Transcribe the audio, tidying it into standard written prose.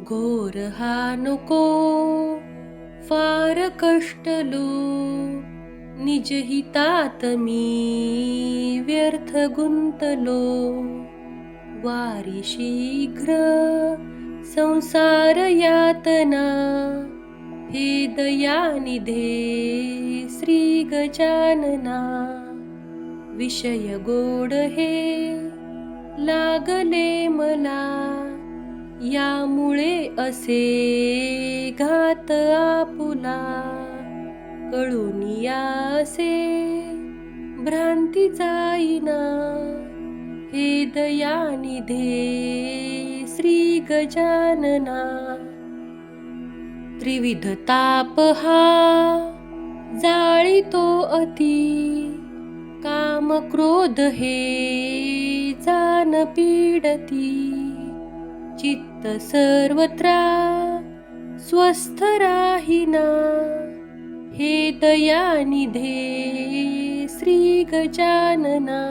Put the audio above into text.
घोर हा नको फार कष्टलो, निज हितात मी व्यर्थ गुंतलो. वारी शीघ्र संसार यातना, हे दयानिधे श्री गजानना. विषय गोड हे लागले मला, यामुळे असे घात आपुला. कळूनिया असे भ्रांती जाईना, हे दयानिधे श्री गजानना. त्रिविध ताप हा जाळितो अति, काम क्रोध हे जान पीडती. चित्त सर्वत्रा स्वस्थ राहिना, हे दयानिधे श्री गजानना.